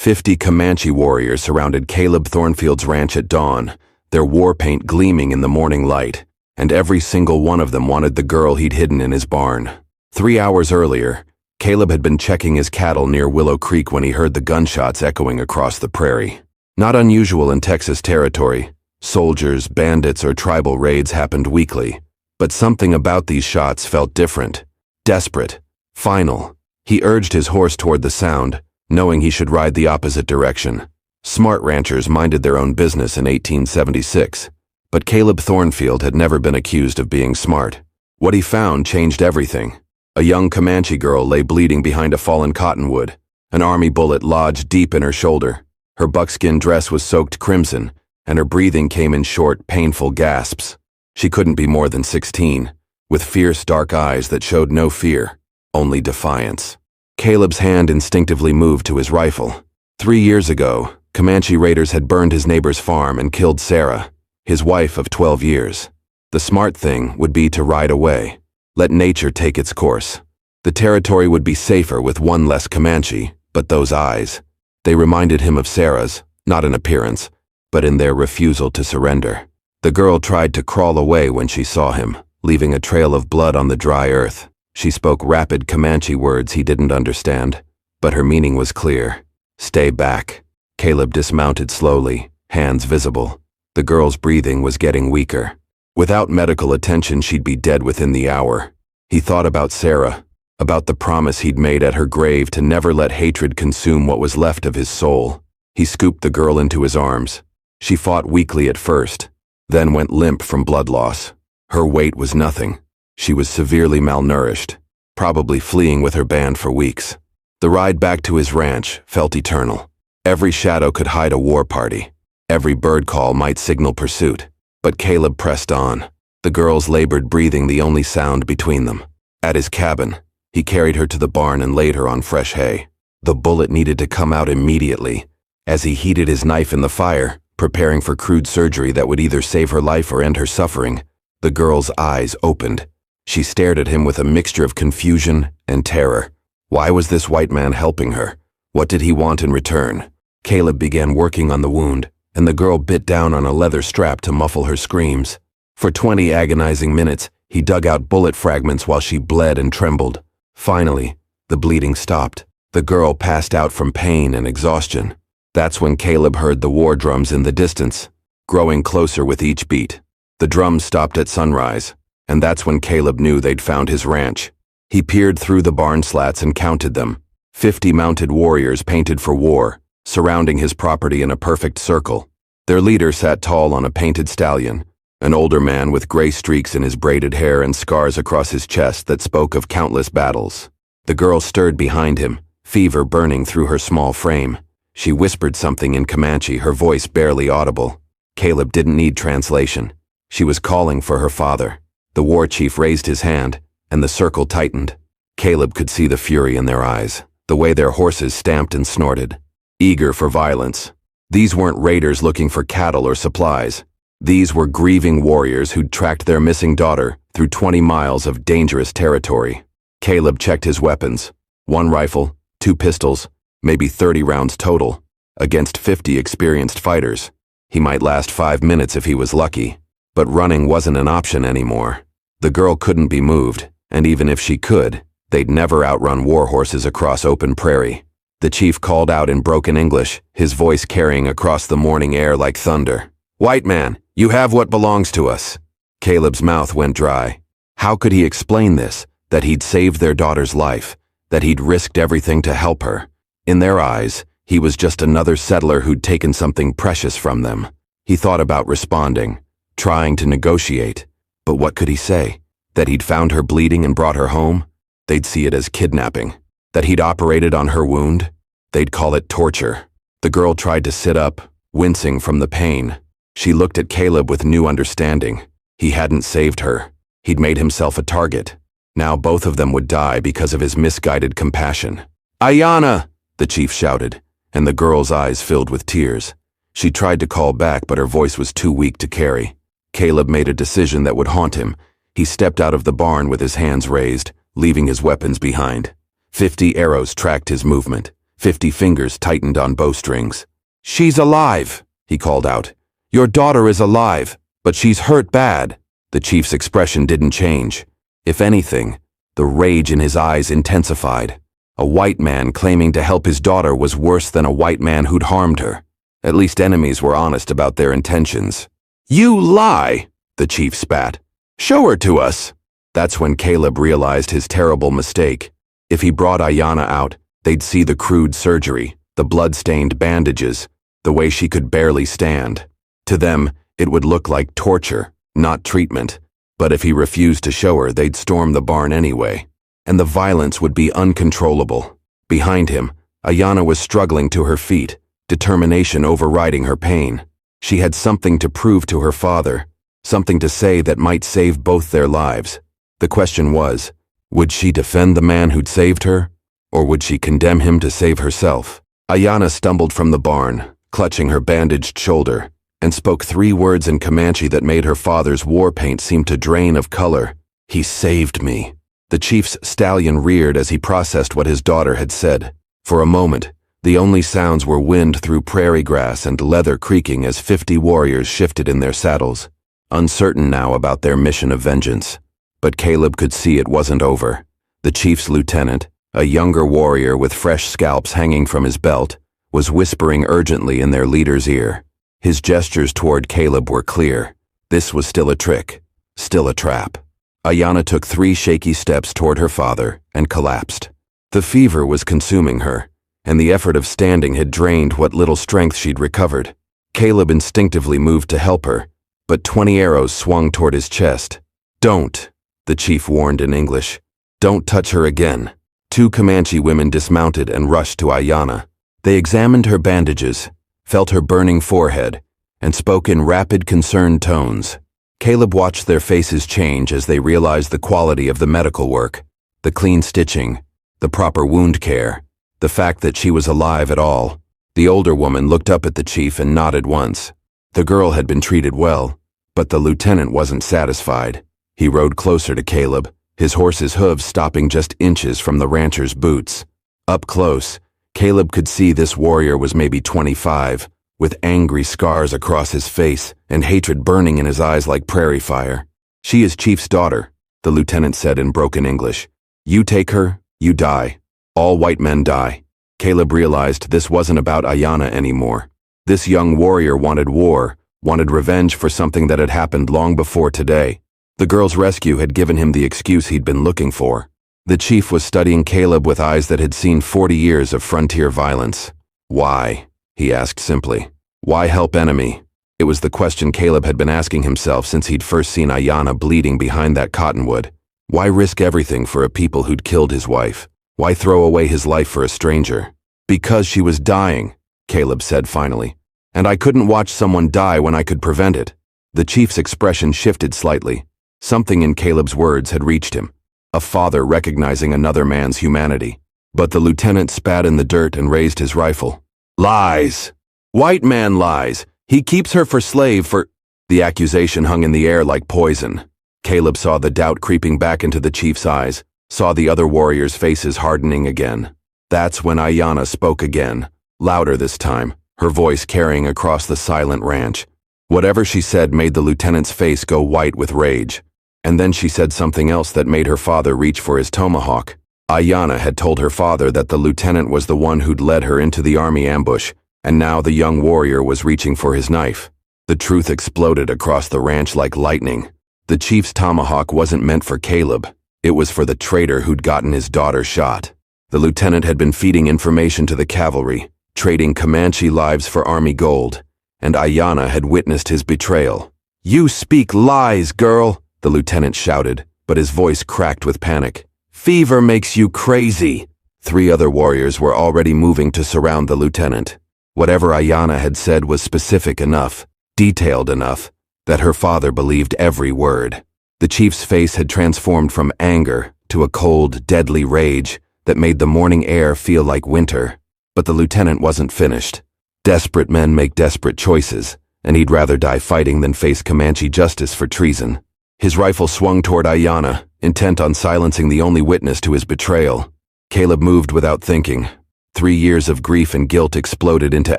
50 Comanche warriors surrounded Caleb Thornfield's ranch at dawn, their war paint gleaming in the morning light, and every single one of them wanted the girl he'd hidden in his barn. 3 hours earlier, Caleb had been checking his cattle near Willow Creek when he heard the gunshots echoing across the prairie. Not unusual in Texas territory, soldiers, bandits, or tribal raids happened weekly, but something about these shots felt different, desperate, final. He urged his horse toward the sound, knowing he should ride the opposite direction. Smart ranchers minded their own business in 1876, but Caleb Thornfield had never been accused of being smart. What he found changed everything. A young Comanche girl lay bleeding behind a fallen cottonwood, an army bullet lodged deep in her shoulder. Her buckskin dress was soaked crimson, and her breathing came in short, painful gasps. She couldn't be more than 16, with fierce, dark eyes that showed no fear, only defiance. Caleb's hand instinctively moved to his rifle. 3 years ago, Comanche raiders had burned his neighbor's farm and killed Sarah, his wife of 12 years. The smart thing would be to ride away, let nature take its course. The territory would be safer with one less Comanche, but those eyes, they reminded him of Sarah's, not in appearance, but in their refusal to surrender. The girl tried to crawl away when she saw him, leaving a trail of blood on the dry earth. She spoke rapid Comanche words he didn't understand, but her meaning was clear. Stay back. Caleb dismounted slowly, hands visible. The girl's breathing was getting weaker. Without medical attention, she'd be dead within the hour. He thought about Sarah, about the promise he'd made at her grave to never let hatred consume what was left of his soul. He scooped the girl into his arms. She fought weakly at first, then went limp from blood loss. Her weight was nothing. She was severely malnourished, probably fleeing with her band for weeks. The ride back to his ranch felt eternal. Every shadow could hide a war party. Every bird call might signal pursuit. But Caleb pressed on, the girl's labored breathing the only sound between them. At his cabin, he carried her to the barn and laid her on fresh hay. The bullet needed to come out immediately. As he heated his knife in the fire, preparing for crude surgery that would either save her life or end her suffering, the girl's eyes opened. She stared at him with a mixture of confusion and terror. Why was this white man helping her? What did he want in return? Caleb began working on the wound, and the girl bit down on a leather strap to muffle her screams. For 20 agonizing minutes, he dug out bullet fragments while she bled and trembled. Finally, the bleeding stopped. The girl passed out from pain and exhaustion. That's when Caleb heard the war drums in the distance, growing closer with each beat. The drums stopped at sunrise, and that's when Caleb knew they'd found his ranch. He peered through the barn slats and counted them. 50 mounted warriors painted for war, surrounding his property in a perfect circle. Their leader sat tall on a painted stallion, an older man with gray streaks in his braided hair and scars across his chest that spoke of countless battles. The girl stirred behind him, fever burning through her small frame. She whispered something in Comanche, her voice barely audible. Caleb didn't need translation. She was calling for her father. The war chief raised his hand, and the circle tightened. Caleb could see the fury in their eyes, the way their horses stamped and snorted, eager for violence. These weren't raiders looking for cattle or supplies. These were grieving warriors who'd tracked their missing daughter through 20 miles of dangerous territory. Caleb checked his weapons. 1 rifle, 2 pistols, maybe 30 rounds total, against 50 experienced fighters. He might last 5 minutes if he was lucky, but running wasn't an option anymore. The girl couldn't be moved, and even if she could, they'd never outrun war horses across open prairie. The chief called out in broken English, his voice carrying across the morning air like thunder. "White man, you have what belongs to us." Caleb's mouth went dry. How could he explain this, that he'd saved their daughter's life, that he'd risked everything to help her? In their eyes, he was just another settler who'd taken something precious from them. He thought about responding, trying to negotiate. But what could he say? That he'd found her bleeding and brought her home? They'd see it as kidnapping. That he'd operated on her wound? They'd call it torture. The girl tried to sit up, wincing from the pain. She looked at Caleb with new understanding. He hadn't saved her. He'd made himself a target. Now both of them would die because of his misguided compassion. "Ayanna!" the chief shouted, and the girl's eyes filled with tears. She tried to call back, but her voice was too weak to carry. Caleb made a decision that would haunt him. He stepped out of the barn with his hands raised, leaving his weapons behind. 50 arrows tracked his movement. 50 fingers tightened on bowstrings. "She's alive," he called out. "Your daughter is alive, but she's hurt bad." The chief's expression didn't change. If anything, the rage in his eyes intensified. A white man claiming to help his daughter was worse than a white man who'd harmed her. At least enemies were honest about their intentions. "You lie," the chief spat. "Show her to us." That's when Caleb realized his terrible mistake. If he brought Ayanna out, they'd see the crude surgery, the blood-stained bandages, the way she could barely stand. To them, it would look like torture, not treatment. But if he refused to show her, they'd storm the barn anyway. And the violence would be uncontrollable. Behind him, Ayanna was struggling to her feet, determination overriding her pain. She had something to prove to her father, something to say that might save both their lives. The question was, would she defend the man who'd saved her, or would she condemn him to save herself? Ayanna stumbled from the barn, clutching her bandaged shoulder, and spoke 3 words in Comanche that made her father's war paint seem to drain of color. "He saved me." The chief's stallion reared as he processed what his daughter had said. For a moment, the only sounds were wind through prairie grass and leather creaking as 50 warriors shifted in their saddles, uncertain now about their mission of vengeance. But Caleb could see it wasn't over. The chief's lieutenant, a younger warrior with fresh scalps hanging from his belt, was whispering urgently in their leader's ear. His gestures toward Caleb were clear. This was still a trick, still a trap. Ayanna took 3 shaky steps toward her father and collapsed. The fever was consuming her, and the effort of standing had drained what little strength she'd recovered. Caleb instinctively moved to help her, but 20 arrows swung toward his chest. "Don't," the chief warned in English. "Don't touch her again." 2 Comanche women dismounted and rushed to Ayanna. They examined her bandages, felt her burning forehead, and spoke in rapid, concerned tones. Caleb watched their faces change as they realized the quality of the medical work, the clean stitching, the proper wound care, the fact that she was alive at all. The older woman looked up at the chief and nodded once. The girl had been treated well, but the lieutenant wasn't satisfied. He rode closer to Caleb, his horse's hooves stopping just inches from the rancher's boots. Up close, Caleb could see this warrior was maybe 25, with angry scars across his face and hatred burning in his eyes like prairie fire. "She is Chief's daughter," the lieutenant said in broken English. "You take her, you die. All white men die." Caleb realized this wasn't about Ayanna anymore. This young warrior wanted war, wanted revenge for something that had happened long before today. The girl's rescue had given him the excuse he'd been looking for. The chief was studying Caleb with eyes that had seen 40 years of frontier violence. "Why?" he asked simply. "Why help enemy?" It was the question Caleb had been asking himself since he'd first seen Ayanna bleeding behind that cottonwood. Why risk everything for a people who'd killed his wife? Why throw away his life for a stranger? "Because she was dying," Caleb said finally. "And I couldn't watch someone die when I could prevent it." The chief's expression shifted slightly. Something in Caleb's words had reached him. A father recognizing another man's humanity. But the lieutenant spat in the dirt and raised his rifle. "Lies! White man lies! He keeps her for slave for—" The accusation hung in the air like poison. Caleb saw the doubt creeping back into the chief's eyes, saw the other warriors' faces hardening again. That's when Ayanna spoke again, louder this time, her voice carrying across the silent ranch. Whatever she said made the lieutenant's face go white with rage. And then she said something else that made her father reach for his tomahawk. Ayanna had told her father that the lieutenant was the one who'd led her into the army ambush, and now the young warrior was reaching for his knife. The truth exploded across the ranch like lightning. The chief's tomahawk wasn't meant for Caleb. It was for the traitor who'd gotten his daughter shot. The lieutenant had been feeding information to the cavalry, trading Comanche lives for army gold, and Ayanna had witnessed his betrayal. "You speak lies, girl!" the lieutenant shouted, but his voice cracked with panic. "Fever makes you crazy!" 3 other warriors were already moving to surround the lieutenant. Whatever Ayanna had said was specific enough, detailed enough, that her father believed every word. The chief's face had transformed from anger to a cold, deadly rage that made the morning air feel like winter. But the lieutenant wasn't finished. Desperate men make desperate choices, and he'd rather die fighting than face Comanche justice for treason. His rifle swung toward Ayanna, intent on silencing the only witness to his betrayal. Caleb moved without thinking. 3 years of grief and guilt exploded into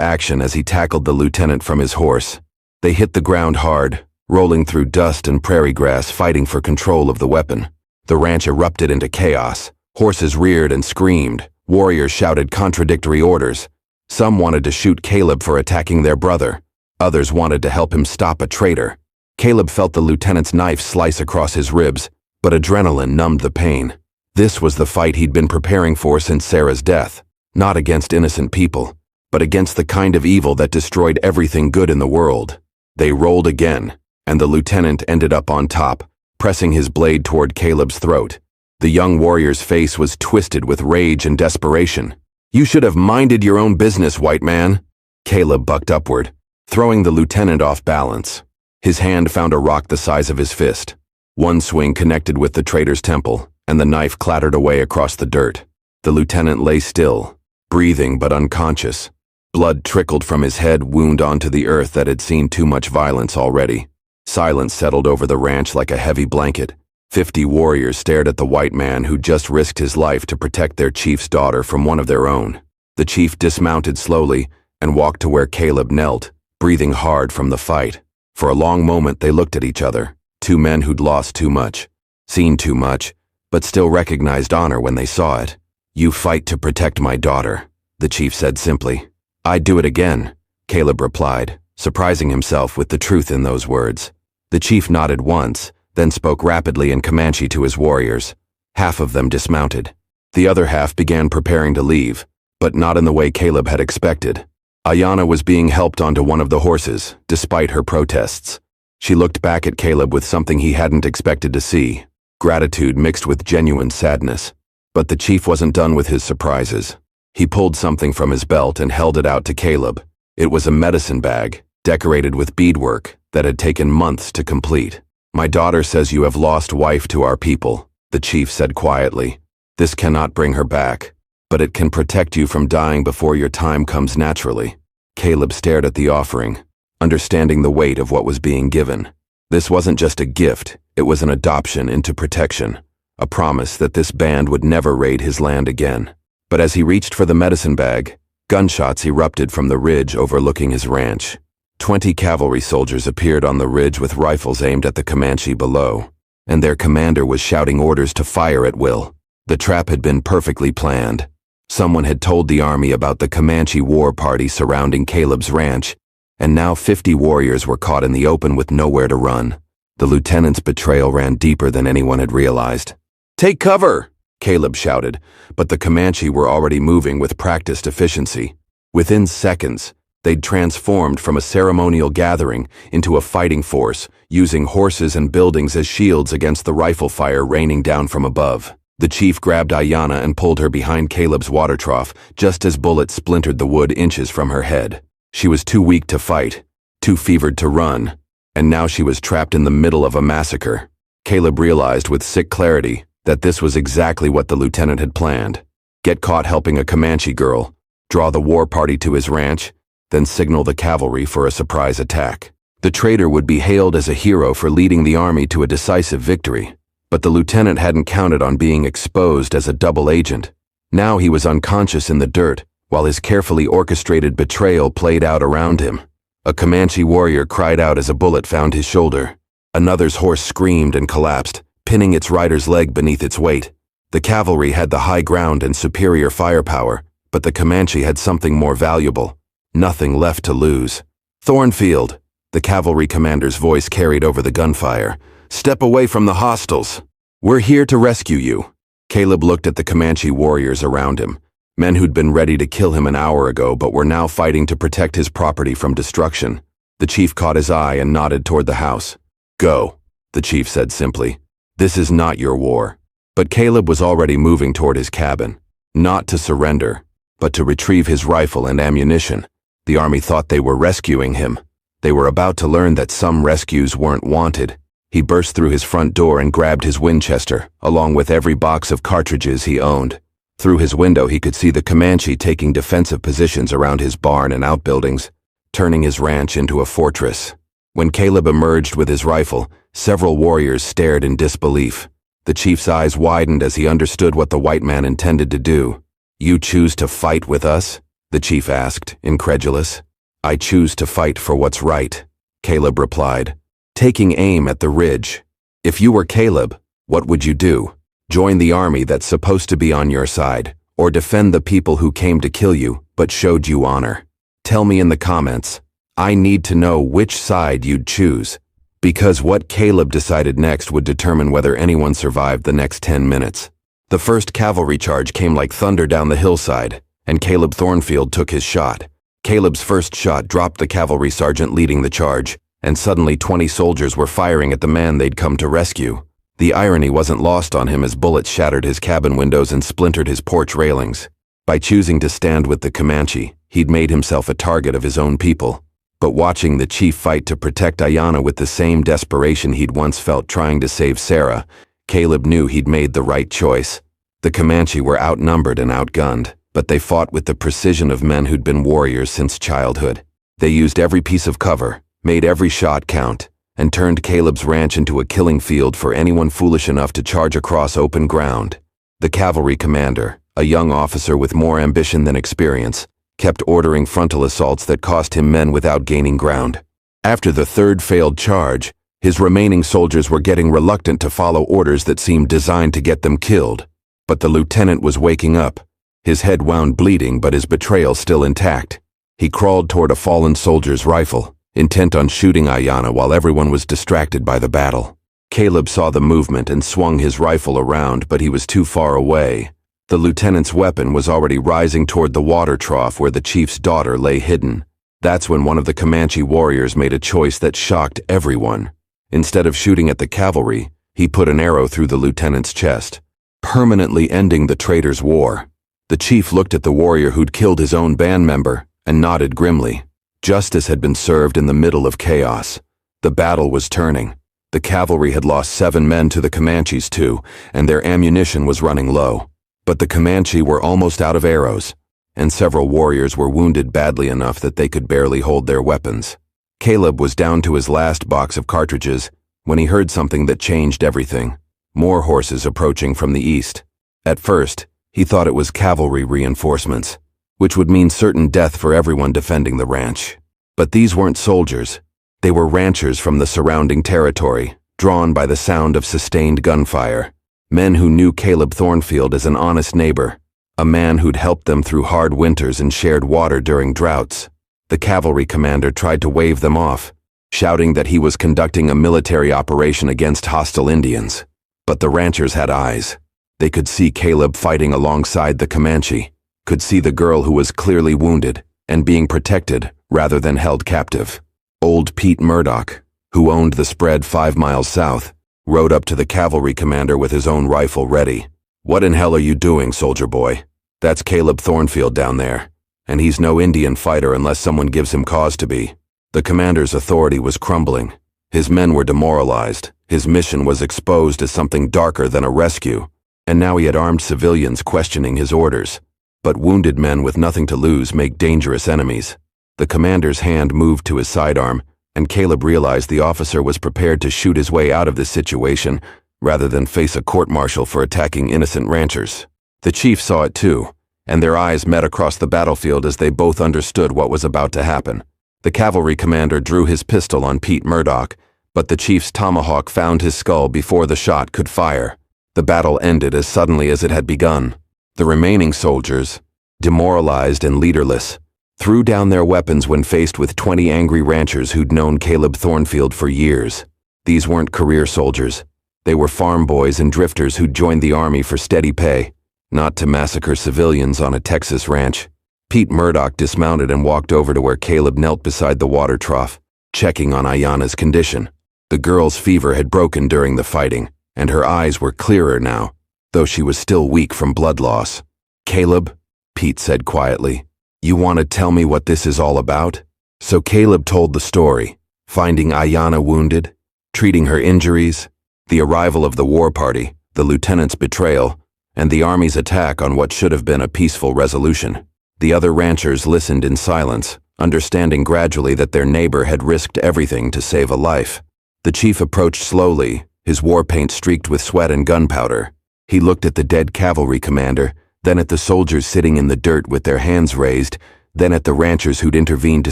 action as he tackled the lieutenant from his horse. They hit the ground hard, rolling through dust and prairie grass, fighting for control of the weapon. The ranch erupted into chaos. Horses reared and screamed. Warriors shouted contradictory orders. Some wanted to shoot Caleb for attacking their brother. Others wanted to help him stop a traitor. Caleb felt the lieutenant's knife slice across his ribs, but adrenaline numbed the pain. This was the fight he'd been preparing for since Sarah's death. Not against innocent people, but against the kind of evil that destroyed everything good in the world. They rolled again, and the lieutenant ended up on top, pressing his blade toward Caleb's throat. The young warrior's face was twisted with rage and desperation. "You should have minded your own business, white man." Caleb bucked upward, throwing the lieutenant off balance. His hand found a rock the size of his fist. One swing connected with the traitor's temple, and the knife clattered away across the dirt. The lieutenant lay still, breathing but unconscious. Blood trickled from his head wound onto the earth that had seen too much violence already. Silence settled over the ranch like a heavy blanket. 50 warriors stared at the white man who just risked his life to protect their chief's daughter from one of their own. The chief dismounted slowly and walked to where Caleb knelt, breathing hard from the fight. For a long moment they looked at each other, two men who'd lost too much, seen too much, but still recognized honor when they saw it. "You fight to protect my daughter," the chief said simply. "I'd do it again," Caleb replied, surprising himself with the truth in those words. The chief nodded once, then spoke rapidly in Comanche to his warriors. Half of them dismounted. The other half began preparing to leave, but not in the way Caleb had expected. Ayanna was being helped onto one of the horses, despite her protests. She looked back at Caleb with something he hadn't expected to see, gratitude mixed with genuine sadness. But the chief wasn't done with his surprises. He pulled something from his belt and held it out to Caleb. It was a medicine bag, decorated with beadwork, that had taken months to complete. "My daughter says you have lost wife to our people," the chief said quietly. "This cannot bring her back, but it can protect you from dying before your time comes naturally." Caleb stared at the offering, understanding the weight of what was being given. This wasn't just a gift, it was an adoption into protection. A promise that this band would never raid his land again. But as he reached for the medicine bag, gunshots erupted from the ridge overlooking his ranch. 20 cavalry soldiers appeared on the ridge with rifles aimed at the Comanche below, and their commander was shouting orders to fire at will. The trap had been perfectly planned. Someone had told the army about the Comanche war party surrounding Caleb's ranch, and now 50 warriors were caught in the open with nowhere to run. The lieutenant's betrayal ran deeper than anyone had realized. "Take cover!" Caleb shouted, but the Comanche were already moving with practiced efficiency. Within seconds, they'd transformed from a ceremonial gathering into a fighting force, using horses and buildings as shields against the rifle fire raining down from above. The chief grabbed Ayanna and pulled her behind Caleb's water trough, just as bullets splintered the wood inches from her head. She was too weak to fight, too fevered to run, and now she was trapped in the middle of a massacre. Caleb realized with sick clarity that this was exactly what the lieutenant had planned. Get caught helping a Comanche girl, draw the war party to his ranch, then signal the cavalry for a surprise attack. The traitor would be hailed as a hero for leading the army to a decisive victory. But the lieutenant hadn't counted on being exposed as a double agent. Now he was unconscious in the dirt, while his carefully orchestrated betrayal played out around him. A Comanche warrior cried out as a bullet found his shoulder. Another's horse screamed and collapsed, pinning its rider's leg beneath its weight. The cavalry had the high ground and superior firepower, but the Comanche had something more valuable. Nothing left to lose. "Thornfield," the cavalry commander's voice carried over the gunfire. "Step away from the hostiles. We're here to rescue you." Caleb looked at the Comanche warriors around him, men who'd been ready to kill him an hour ago but were now fighting to protect his property from destruction. The chief caught his eye and nodded toward the house. "Go," the chief said simply. "This is not your war." But Caleb was already moving toward his cabin, not to surrender, but to retrieve his rifle and ammunition. The army thought they were rescuing him. They were about to learn that some rescues weren't wanted. He burst through his front door and grabbed his Winchester, along with every box of cartridges he owned. Through his window he could see the Comanche taking defensive positions around his barn and outbuildings, turning his ranch into a fortress. When Caleb emerged with his rifle, several warriors stared in disbelief. The chief's eyes widened as he understood what the white man intended to do. "You choose to fight with us?" the chief asked, incredulous. "I choose to fight for what's right," Caleb replied, taking aim at the ridge. "If you were Caleb, what would you do? Join the army that's supposed to be on your side, or defend the people who came to kill you but showed you honor? Tell me in the comments. I need to know which side you'd choose, because what Caleb decided next would determine whether anyone survived the next 10 minutes. The first cavalry charge came like thunder down the hillside, and Caleb Thornfield took his shot. Caleb's first shot dropped the cavalry sergeant leading the charge, and suddenly 20 soldiers were firing at the man they'd come to rescue. The irony wasn't lost on him as bullets shattered his cabin windows and splintered his porch railings. By choosing to stand with the Comanche, he'd made himself a target of his own people. But watching the chief fight to protect Ayanna with the same desperation he'd once felt trying to save Sarah, Caleb knew he'd made the right choice. The Comanche were outnumbered and outgunned, but they fought with the precision of men who'd been warriors since childhood. They used every piece of cover, made every shot count, and turned Caleb's ranch into a killing field for anyone foolish enough to charge across open ground. The cavalry commander, a young officer with more ambition than experience, kept ordering frontal assaults that cost him men without gaining ground. After the third failed charge, his remaining soldiers were getting reluctant to follow orders that seemed designed to get them killed. But the lieutenant was waking up, his head wound bleeding but his betrayal still intact. He crawled toward a fallen soldier's rifle, intent on shooting Ayanna while everyone was distracted by the battle. Caleb saw the movement and swung his rifle around, but he was too far away. The lieutenant's weapon was already rising toward the water trough where the chief's daughter lay hidden. That's when one of the Comanche warriors made a choice that shocked everyone. Instead of shooting at the cavalry, he put an arrow through the lieutenant's chest, permanently ending the traitors' war. The chief looked at the warrior who'd killed his own band member and nodded grimly. Justice had been served in the middle of chaos. The battle was turning. The cavalry had lost 7 men to the Comanches too, and their ammunition was running low. But the Comanche were almost out of arrows, and several warriors were wounded badly enough that they could barely hold their weapons. Caleb was down to his last box of cartridges when he heard something that changed everything. More horses approaching from the east. At first, he thought it was cavalry reinforcements, which would mean certain death for everyone defending the ranch. But these weren't soldiers. They were ranchers from the surrounding territory, drawn by the sound of sustained gunfire. Men who knew Caleb Thornfield as an honest neighbor, a man who'd helped them through hard winters and shared water during droughts. The cavalry commander tried to wave them off, shouting that he was conducting a military operation against hostile Indians. But the ranchers had eyes. They could see Caleb fighting alongside the Comanche, could see the girl who was clearly wounded and being protected rather than held captive. Old Pete Murdoch, who owned the spread 5 miles south, rode up to the cavalry commander with his own rifle ready. "What in hell are you doing, soldier boy? That's Caleb Thornfield down there, and he's no Indian fighter unless someone gives him cause to be." The commander's authority was crumbling. His men were demoralized. His mission was exposed as something darker than a rescue, and now he had armed civilians questioning his orders. But wounded men with nothing to lose make dangerous enemies. The commander's hand moved to his sidearm, and Caleb realized the officer was prepared to shoot his way out of this situation rather than face a court-martial for attacking innocent ranchers. The chief saw it too, and their eyes met across the battlefield as they both understood what was about to happen. The cavalry commander drew his pistol on Pete Murdoch, but the chief's tomahawk found his skull before the shot could fire. The battle ended as suddenly as it had begun. The remaining soldiers, demoralized and leaderless, threw down their weapons when faced with 20 angry ranchers who'd known Caleb Thornfield for years. These weren't career soldiers. They were farm boys and drifters who'd joined the army for steady pay, not to massacre civilians on a Texas ranch. Pete Murdoch dismounted and walked over to where Caleb knelt beside the water trough, checking on Ayanna's condition. The girl's fever had broken during the fighting, and her eyes were clearer now, though she was still weak from blood loss. "Caleb," Pete said quietly, "you want to tell me what this is all about?" So Caleb told the story, finding Ayanna wounded, treating her injuries, the arrival of the war party, the lieutenant's betrayal, and the army's attack on what should have been a peaceful resolution. The other ranchers listened in silence, understanding gradually that their neighbor had risked everything to save a life. The chief approached slowly, his war paint streaked with sweat and gunpowder. He looked at the dead cavalry commander, then at the soldiers sitting in the dirt with their hands raised, then at the ranchers who'd intervened to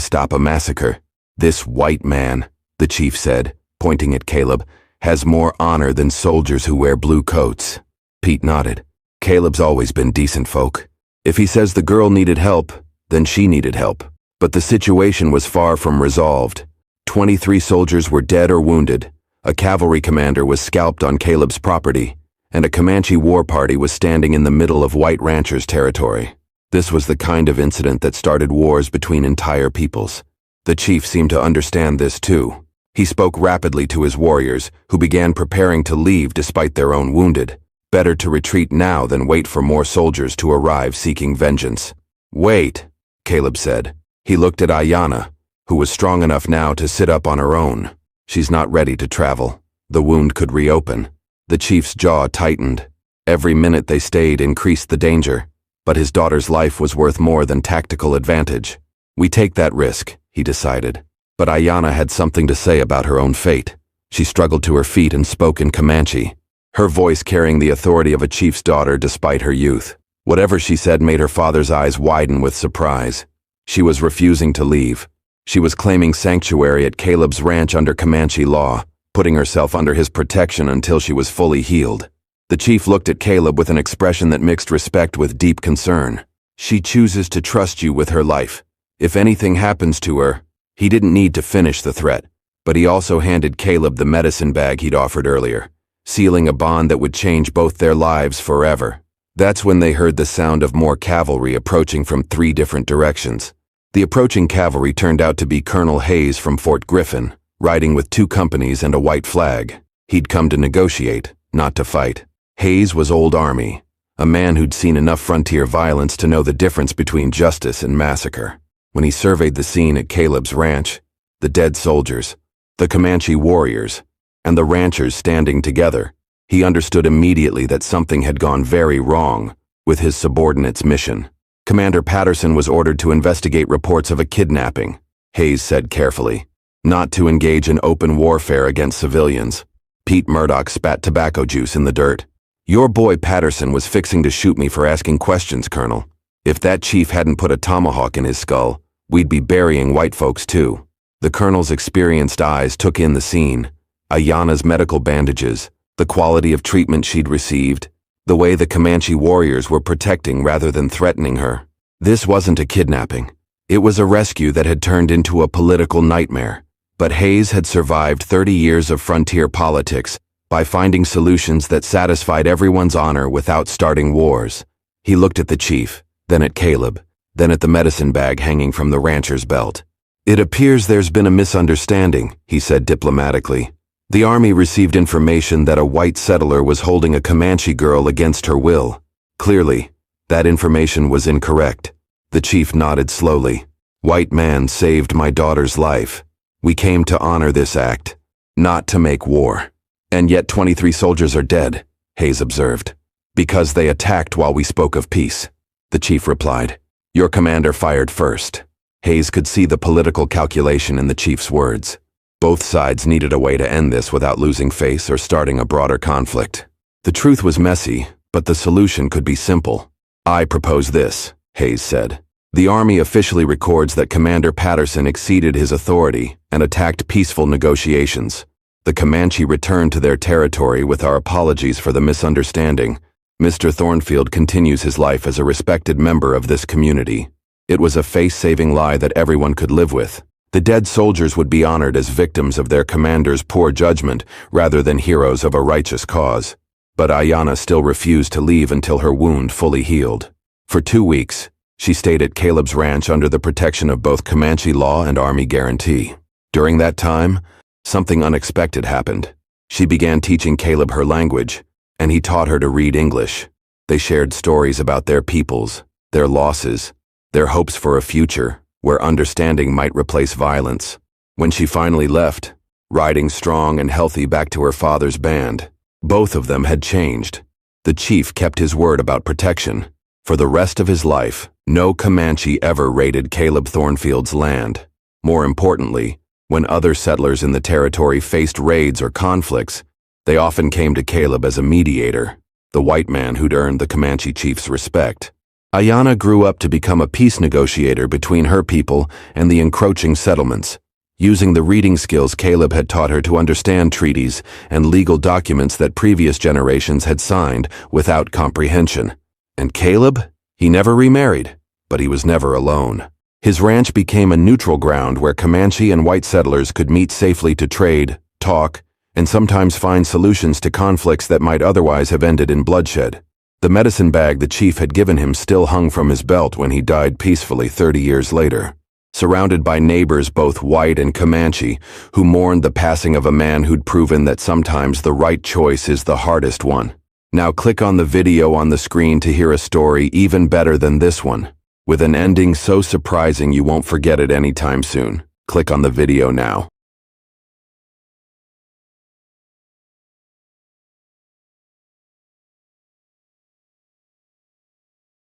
stop a massacre. "This white man," the chief said, pointing at Caleb, "has more honor than soldiers who wear blue coats." Pete nodded. Caleb's always been decent folk. If he says the girl needed help, then she needed help. But the situation was far from resolved. 23 soldiers were dead or wounded. A cavalry commander was scalped on Caleb's property, and a Comanche war party was standing in the middle of white ranchers' territory. This was the kind of incident that started wars between entire peoples. The chief seemed to understand this too. He spoke rapidly to his warriors, who began preparing to leave despite their own wounded. Better to retreat now than wait for more soldiers to arrive seeking vengeance. "Wait," Caleb said. He looked at Ayanna, who was strong enough now to sit up on her own. "She's not ready to travel. The wound could reopen." The chief's jaw tightened. Every minute they stayed increased the danger, but his daughter's life was worth more than tactical advantage. "We take that risk," he decided. But Ayanna had something to say about her own fate. She struggled to her feet and spoke in Comanche, her voice carrying the authority of a chief's daughter despite her youth. Whatever she said made her father's eyes widen with surprise. She was refusing to leave. She was claiming sanctuary at Caleb's ranch under Comanche law, putting herself under his protection until she was fully healed. The chief looked at Caleb with an expression that mixed respect with deep concern. "She chooses to trust you with her life. If anything happens to her..." He didn't need to finish the threat, but he also handed Caleb the medicine bag he'd offered earlier, sealing a bond that would change both their lives forever. That's when they heard the sound of more cavalry approaching from 3 different directions. The approaching cavalry turned out to be Colonel Hayes from Fort Griffin, riding with 2 companies and a white flag. He'd come to negotiate, not to fight. Hayes was old Army, a man who'd seen enough frontier violence to know the difference between justice and massacre. When he surveyed the scene at Caleb's ranch, the dead soldiers, the Comanche warriors, and the ranchers standing together, he understood immediately that something had gone very wrong with his subordinate's mission. "Commander Patterson was ordered to investigate reports of a kidnapping," Hayes said carefully, "not to engage in open warfare against civilians." Pete Murdoch spat tobacco juice in the dirt. "Your boy Patterson was fixing to shoot me for asking questions, Colonel. If that chief hadn't put a tomahawk in his skull, we'd be burying white folks too." The colonel's experienced eyes took in the scene. Ayanna's medical bandages, the quality of treatment she'd received, the way the Comanche warriors were protecting rather than threatening her. This wasn't a kidnapping. It was a rescue that had turned into a political nightmare. But Hayes had survived 30 years of frontier politics by finding solutions that satisfied everyone's honor without starting wars. He looked at the chief, then at Caleb, then at the medicine bag hanging from the rancher's belt. "It appears there's been a misunderstanding," he said diplomatically. "The Army received information that a white settler was holding a Comanche girl against her will. Clearly, that information was incorrect." The chief nodded slowly. "White man saved my daughter's life. We came to honor this act, not to make war." "And yet 23 soldiers are dead," Hayes observed. "Because they attacked while we spoke of peace," the chief replied. "Your commander fired first." Hayes could see the political calculation in the chief's words. Both sides needed a way to end this without losing face or starting a broader conflict. The truth was messy, but the solution could be simple. "I propose this," Hayes said. "The Army officially records that Commander Patterson exceeded his authority and attacked peaceful negotiations. The Comanche returned to their territory with our apologies for the misunderstanding. Mr. Thornfield continues his life as a respected member of this community." It was a face-saving lie that everyone could live with. The dead soldiers would be honored as victims of their commander's poor judgment rather than heroes of a righteous cause. But Ayanna still refused to leave until her wound fully healed. For 2 weeks, she stayed at Caleb's ranch under the protection of both Comanche law and Army guarantee. During that time, something unexpected happened. She began teaching Caleb her language, and he taught her to read English. They shared stories about their peoples, their losses, their hopes for a future where understanding might replace violence. When she finally left, riding strong and healthy back to her father's band, both of them had changed. The chief kept his word about protection. For the rest of his life, no Comanche ever raided Caleb Thornfield's land. More importantly, when other settlers in the territory faced raids or conflicts, they often came to Caleb as a mediator. the white man who'd earned the Comanche chief's respect. Ayanna grew up to become a peace negotiator between her people and the encroaching settlements, using the reading skills Caleb had taught her to understand treaties and legal documents that previous generations had signed without comprehension. And Caleb? He never remarried, but he was never alone. His ranch became a neutral ground where Comanche and white settlers could meet safely to trade, talk, and sometimes find solutions to conflicts that might otherwise have ended in bloodshed. The medicine bag the chief had given him still hung from his belt when he died peacefully 30 years later, surrounded by neighbors both white and Comanche, who mourned the passing of a man who'd proven that sometimes the right choice is the hardest one. Now click on the video on the screen to hear a story even better than this one, with an ending so surprising you won't forget it anytime soon. Click on the video now.